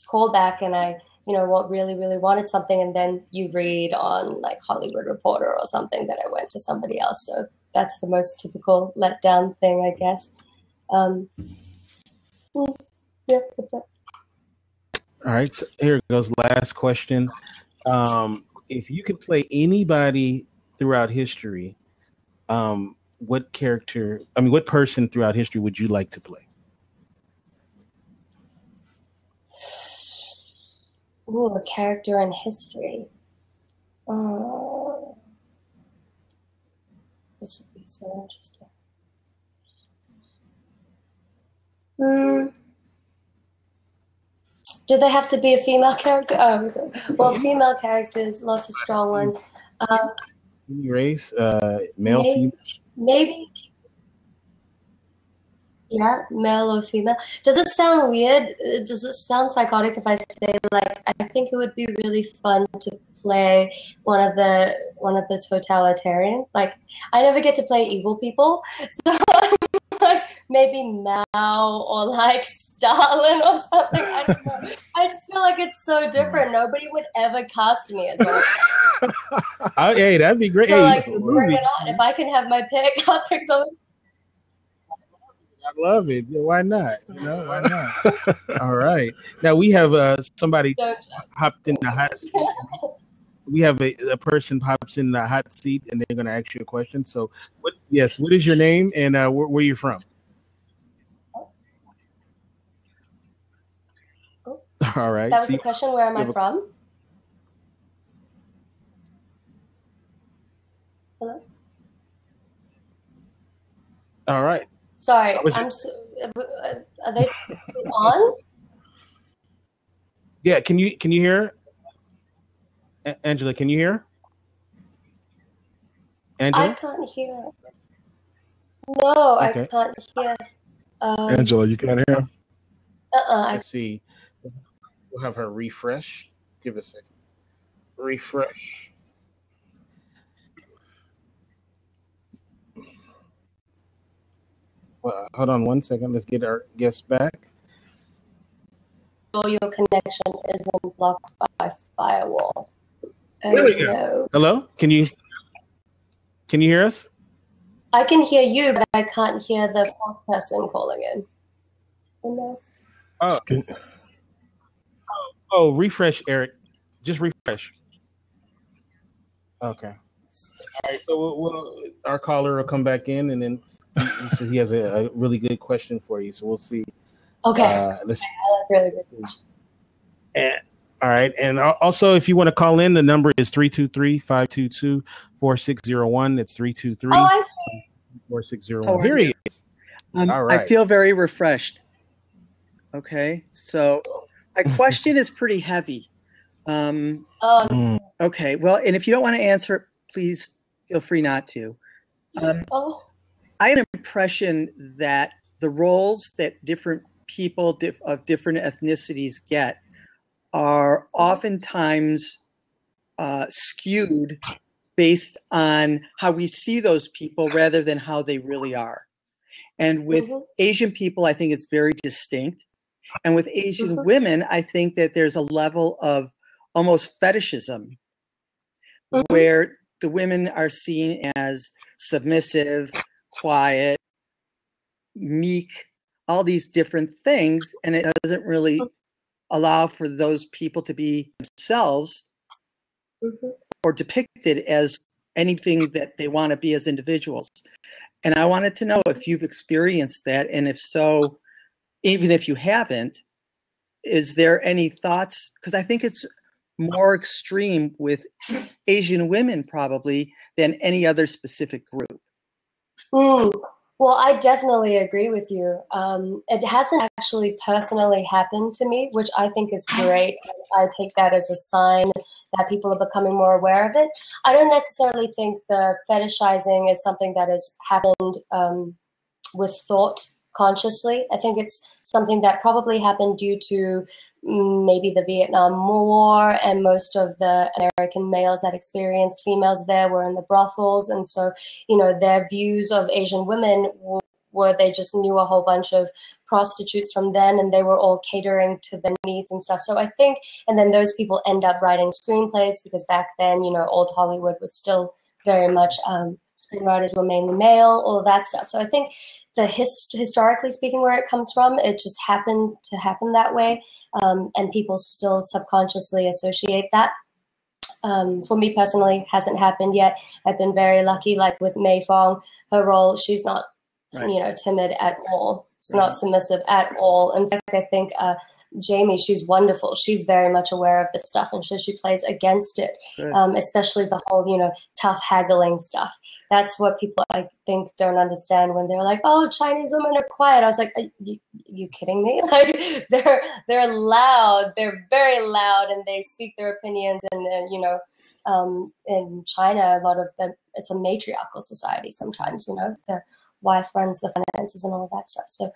callback and I really wanted something, and then you read on like Hollywood Reporter or something that I went to somebody else. So that's the most typical letdown thing, I guess. Yeah. All right, so here goes last question. If you could play anybody throughout history, what person throughout history would you like to play? Ooh, a character in history. This would be so interesting. Do they have to be a female character? Well, female characters, lots of strong ones. Any race, male, female? Maybe. Yeah, male or female. Does it sound weird? Does it sound psychotic if I say, like, I think it would be really fun to play one of the totalitarians? Like, I never get to play evil people, so I'm like maybe Mao or like Stalin or something. I don't know. I just feel like it's so different. Nobody would ever cast me as one. Oh, hey, that'd be great. So, hey, like, bring it on. If I can have my pick, I'll pick someone. I love it. Yeah, why not? Why not? All right. Now we have somebody hopped in the hot seat. We have a person hops in the hot seat, and they're going to ask you a question. So, what is your name and where you from? All right. That was the question. Where am I from? Hello? All right. Sorry, are they on? Yeah, can you hear? Angela, can you hear? Angela? I can't hear. No, okay. I can't hear. Angela, you can't hear? Let's see. We'll have her refresh. Give us a second. Refresh. Well, hold on one second. Let's get our guest back. Your connection isn't blocked by firewall. There we go. Hello? Can you hear us? I can hear you, but I can't hear the person calling in. Oh, refresh, Eric. Just refresh. Okay. All right. So our caller will come back in, and then he has a really good question for you. So we'll see. Okay. Let's really good. And, all right. And also, if you want to call in, the number is 323-522-4601. It's 323. Oh, I see. 4601. Here he is. All right. I feel very refreshed. Okay. So my question is pretty heavy. Okay. Well, and if you don't want to answer it, please feel free not to. I have an impression that the roles that different people of different ethnicities get are oftentimes skewed based on how we see those people rather than how they really are. And with Asian people, I think it's very distinct. And with Asian women, I think that there's a level of almost fetishism where the women are seen as submissive, quiet, meek, all these different things. And it doesn't really allow for those people to be themselves or depicted as anything that they want to be as individuals. And I wanted to know if you've experienced that, and if so, even if you haven't, is there any thoughts? Because I think it's more extreme with Asian women probably than any other specific group. Well, I definitely agree with you. It hasn't actually personally happened to me, which I think is great. I take that as a sign that people are becoming more aware of it. I don't necessarily think the fetishizing is something that has happened with thought consciously. I think it's something that probably happened due to maybe the Vietnam War, and most of the American males that experienced females there were in the brothels. And so, you know, their views of Asian women were they just knew a whole bunch of prostitutes from then, and they were all catering to their needs and stuff. So I think, and then those people end up writing screenplays, because back then, you know, old Hollywood was still very much, screenwriters were mainly male, all of that stuff. So I think the historically speaking, where it comes from, it just happened to happen that way. And people still subconsciously associate that. For me personally, hasn't happened yet. I've been very lucky, like with Mei Fong, her role, she's not, you know, timid at all. She's not submissive at all. In fact, I think Jamie, she's wonderful. She's very much aware of this stuff, and so she plays against it, especially the whole, you know, tough haggling stuff. That's what people, I think, don't understand when they're like, "Oh, Chinese women are quiet." I was like, you kidding me? Like, they're loud. They're very loud, and they speak their opinions. And you know, in China, a lot of them, it's a matriarchal society. Sometimes, you know, the wife runs the finances and all of that stuff. So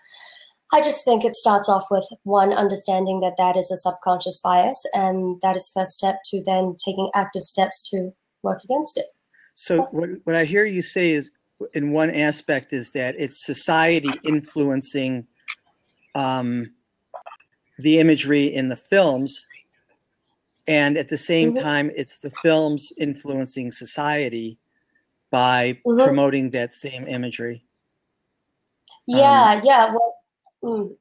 I just think it starts off with one, understanding that that is a subconscious bias, and that is the first step to then taking active steps to work against it. So what I hear you say is, in one aspect, is that it's society influencing the imagery in the films, and at the same time, it's the films influencing society by promoting that same imagery. Yeah, yeah. Well,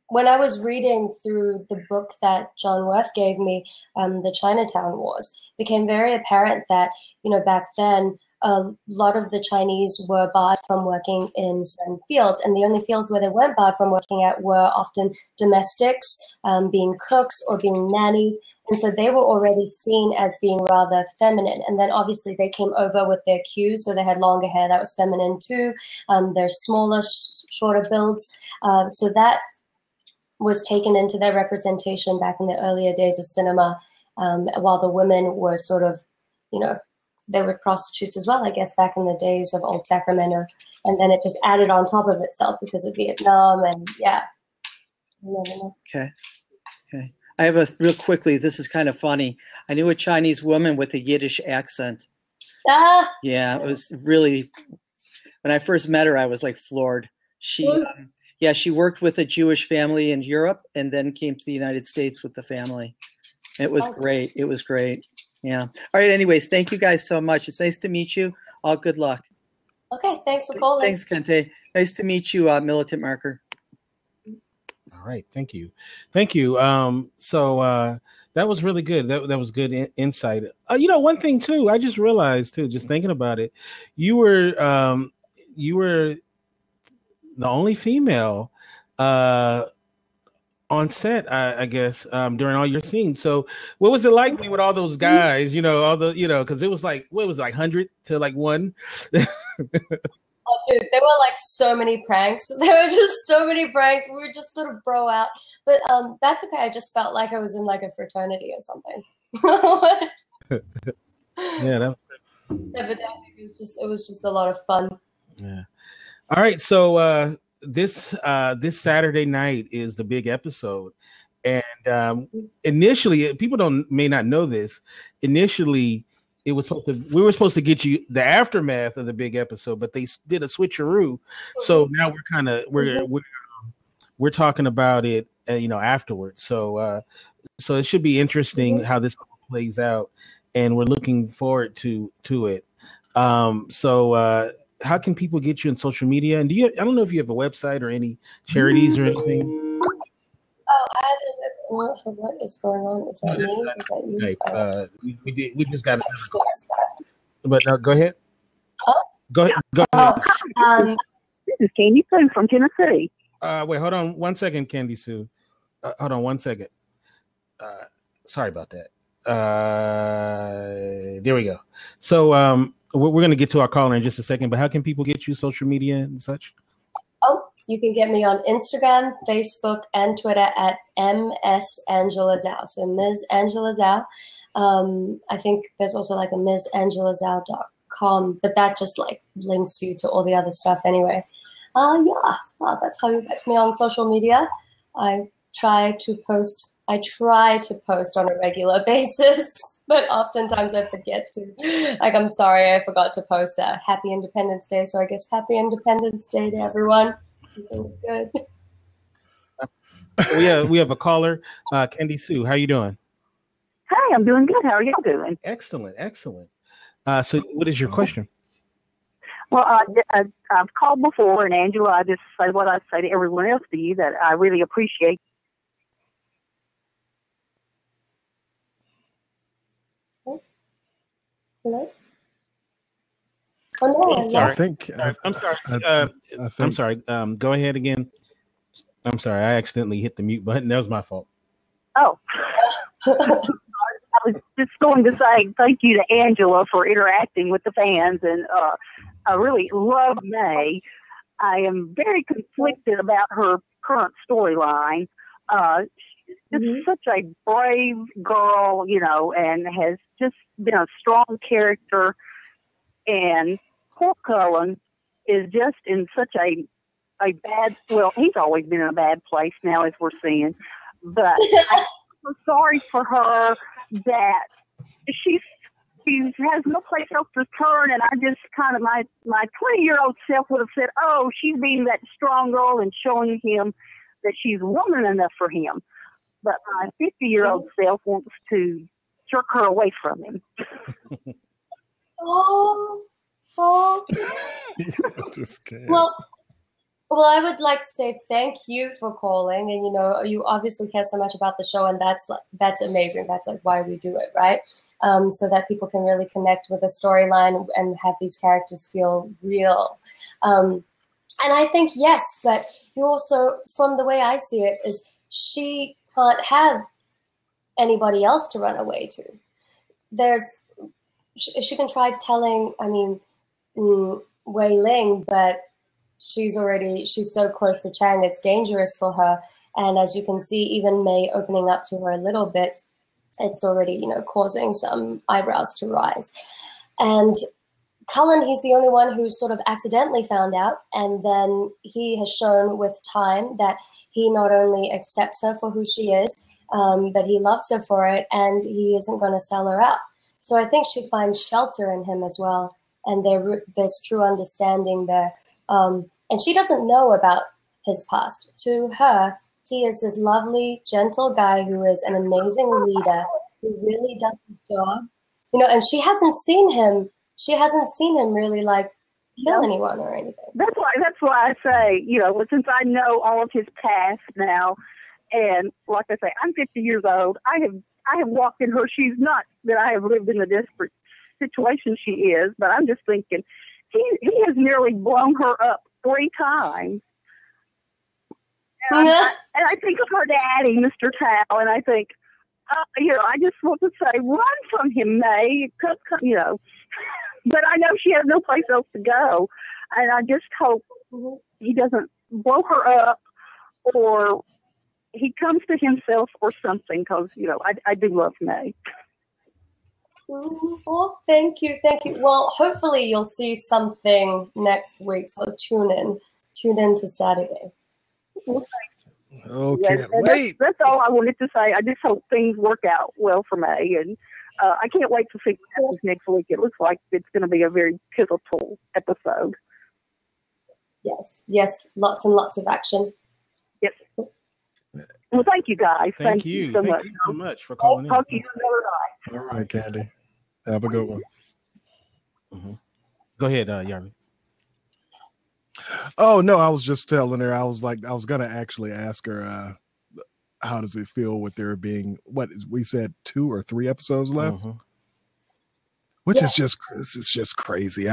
when I was reading through the book that John Worth gave me, the Chinatown Wars, it became very apparent that, you know, back then, a lot of the Chinese were barred from working in certain fields, and the only fields where they weren't barred from working at were often domestics, being cooks or being nannies. And so they were already seen as being rather feminine. And then obviously they came over with their cues. So they had longer hair that was feminine too. They're smaller, shorter builds. So that was taken into their representation back in the earlier days of cinema, while the women were sort of, you know, they were prostitutes as well, I guess, back in the days of old Sacramento. And then it just added on top of itself because of Vietnam, and yeah. Okay. Okay. I have a real quickly, this is kind of funny. I knew a Chinese woman with a Yiddish accent. Yeah, it was really, when I first met her, I was like floored. She, yeah, she worked with a Jewish family in Europe and then came to the United States with the family. It was great. It was great. Yeah. All right. Anyways, thank you guys so much. It's nice to meet you. All good luck. Okay. Thanks for calling. Thanks, Kente. Nice to meet you, Militant Marker. All right. Thank you. Thank you. So that was really good. That was good insight. You know, one thing too, I just realized too, just thinking about it, you were the only female on set, I guess, during all your scenes. So what was it like with all those guys, you know, all the, you know, because it was like, what was it, like 100 to like 1? Oh, dude, there were like so many pranks. There were just so many pranks. We were just sort of bro out. But that's okay. I just felt like I was in like a fraternity or something. Yeah, evidently it was just a lot of fun. Yeah. All right. So this Saturday night is the big episode. And initially, people may not know this. Initially, we were supposed to get you the aftermath of the big episode, but they did a switcheroo. So now we're talking about it, you know, afterwards. So it should be interesting how this plays out, and we're looking forward to it. So how can people get you on social media? And I don't know if you have a website or any charities or anything. Oh, I haven't. What is going on? Is that me? Is that you? Okay. We just got it. But no, go ahead. Oh? Go ahead. is Candy Sue from Tennessee. Wait, hold on 1 second, Candy Sue. Hold on 1 second. Sorry about that. There we go. So we're going to get to our caller in just a second, but how can people get you, social media and such? Oh, you can get me on Instagram, Facebook, and Twitter at ms-angela-zhou. So Ms. Angela-Zhou. I think there's also like a misangela-zhou.com, but that just like links you to all the other stuff anyway. That's how you get me on social media. I try to post on a regular basis, but oftentimes I forget to. Like, I'm sorry, I forgot to post a Happy Independence Day, so I guess Happy Independence Day to everyone. Everything's good. We have a caller, Candy Sue. How you doing? Hi, I'm doing good. How are y'all doing? Excellent. So what is your question? Well, I've called before, and Angela, I just say what I say to everyone else to you, that I really appreciate. Hello? Oh, no, I'm sorry. Go ahead again. I'm sorry. I accidentally hit the mute button. That was my fault. Oh. I was just going to say thank you to Angela for interacting with the fans, and I really love Mei. I am very conflicted about her current storyline. She's just such a brave girl, and has just been a strong character. And poor Cullen is just in such a bad, well, he's always been in a bad place now, as we're seeing. But I'm so sorry for her that she has no place else to turn, and I just kind of, my 20-year-old self would have said, oh, she's being that strong girl and showing him that she's woman enough for him. But my 50-year-old self wants to jerk her away from him. Oh. Just kidding. Well, I would like to say thank you for calling, and you obviously care so much about the show, and that's amazing. That's like why we do it, right? So that people can really connect with a storyline and have these characters feel real. And I think yes, but you also, from the way I see it, is she can't have anybody else to run away to. She can try telling, Wei Ling, but she's so close to Chang, it's dangerous for her. And as you can see, even Mei opening up to her a little bit, it's already, causing some eyebrows to rise. And Cullen, he's the only one who sort of accidentally found out. And then he has shown with time that he not only accepts her for who she is, but he loves her for it, and he isn't going to sell her out. So I think she finds shelter in him as well. And there's true understanding there. And she doesn't know about his past. To her, he is this lovely, gentle guy who is an amazing leader, who really does his job. And she hasn't seen him really kill anyone or anything. That's why I say, since I know all of his past now, and like I say, I'm 50 years old. I have walked in her shoes. Not that I have lived in the desperate situation she is, but I'm just thinking he has nearly blown her up 3 times. And I think of her daddy, Mr. Tao, and I think, I just want to say, run from him, Mei. But I know she has no place else to go, and I just hope he doesn't blow her up, or he comes to himself or something, because I do love Mei. Oh, thank you. Well, hopefully you'll see something next week, so tune in to Saturday. Okay, yes, wait. That's all I wanted to say. I just hope things work out well for Mei, and I can't wait to see what happens next week. It looks like it's going to be a very pivotal episode. Yes, lots and lots of action. Yes. Well, thank you guys. Thank you so much for calling in. Talk to you another night. All right, Candy. Have a good one. Mm-hmm. Go ahead, Yarmy. Oh no, I was just telling her. I was gonna actually ask her how does it feel with there being we said 2 or 3 episodes left. which is just, it's just crazy.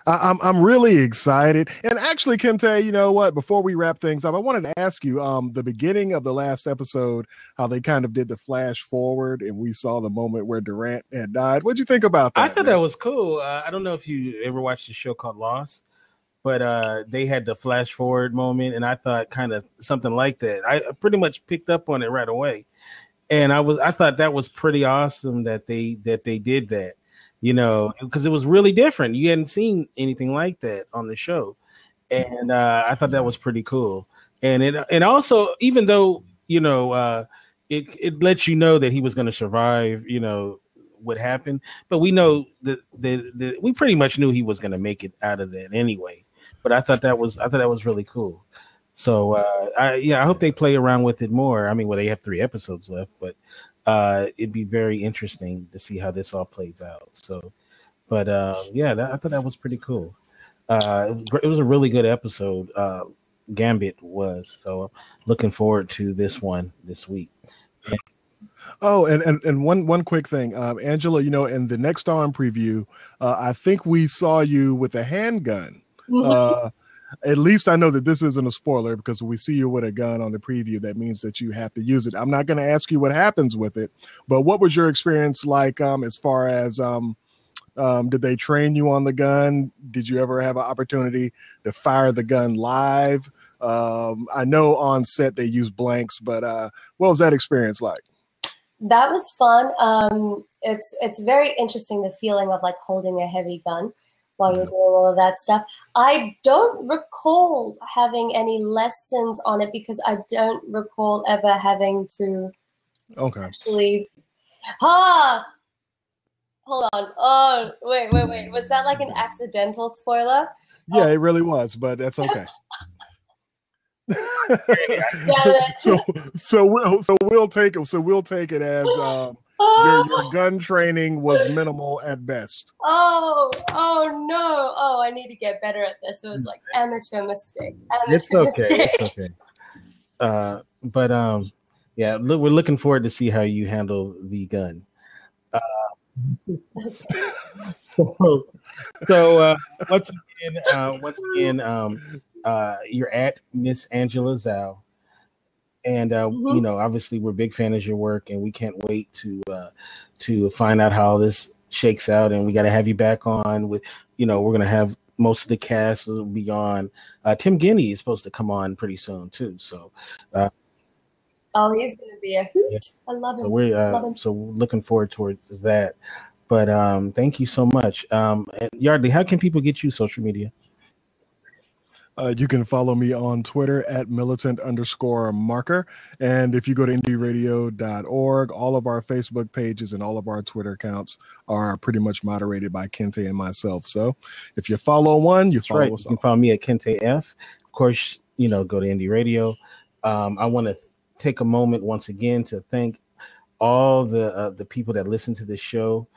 I'm really excited. And actually, Kente, you know what? Before we wrap things up, I wanted to ask you, the beginning of the last episode, how they kind of did the flash forward, and we saw the moment where Durant had died. What'd you think about that? I thought that was cool. I don't know if you ever watched a show called Lost, but they had the flash forward moment, and I thought kind of something like that. I pretty much picked up on it right away, and I thought that was pretty awesome that they did that, you know, because it was really different. You hadn't seen anything like that on the show, and I thought that was pretty cool. And also, even though, you know, it lets you know that he was going to survive, you know, what happened, but we know that we pretty much knew he was going to make it out of that anyway. But I thought that was really cool. So I hope they play around with it more. I mean, well, they have 3 episodes left, but it'd be very interesting to see how this all plays out. So, but I thought that was pretty cool. It was a really good episode. Gambit was. So looking forward to this one this week. Oh, and one quick thing, Angela, you know, in the Next Arm preview, I think we saw you with a handgun. At least I know that this isn't a spoiler, because we see you with a gun on the preview. That means that you have to use it. I'm not going to ask you what happens with it, but what was your experience like, as far as did they train you on the gun? Did you ever have an opportunity to fire the gun live? I know on set they use blanks, but what was that experience like? That was fun. It's very interesting, the feeling of like holding a heavy gun while you're doing all of that stuff. I don't recall having any lessons on it, because I don't recall ever having to actually. Hold on. Oh, wait. Was that like an accidental spoiler? Yeah, it really was, but that's okay. So we'll take it as your gun training was minimal at best. Oh no! Oh, I need to get better at this. It was like amateur mistake. It's okay. But yeah, we're looking forward to see how you handle the gun. So once again, you're at Miss Angela-Zhou, and you know, obviously we're big fans of your work, and we can't wait to find out how this shakes out. And we got to have you back on with, you know, we're gonna have most of the cast will be on. Tim Guinea is supposed to come on pretty soon too. So he's gonna be a hoot. Yeah. I love him. So we're looking forward towards that. But thank you so much. Yardley, how can people get you social media? You can follow me on Twitter at militant_marker. And if you go to indieradio.org, all of our Facebook pages and all of our Twitter accounts are pretty much moderated by Kente and myself. So if you follow one, you follow us. You can follow me at Kente F. Of course, you know, go to Indie Radio. I want to take a moment once again to thank all the people that listen to this show.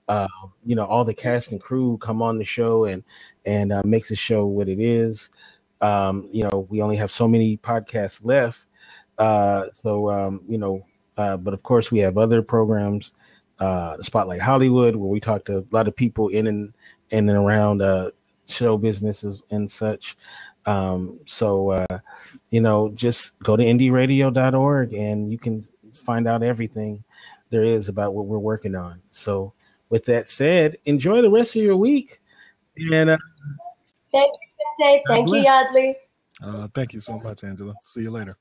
You know, all the cast and crew come on the show and makes the show what it is. You know, we only have so many podcasts left. You know, but of course we have other programs, Spotlight Hollywood, where we talk to a lot of people in and around show businesses and such. You know, just go to indieradio.org and you can find out everything there is about what we're working on. So with that said, enjoy the rest of your week. And thank you, Kente. Thank you, Yardley. Thank you so much, Angela. See you later.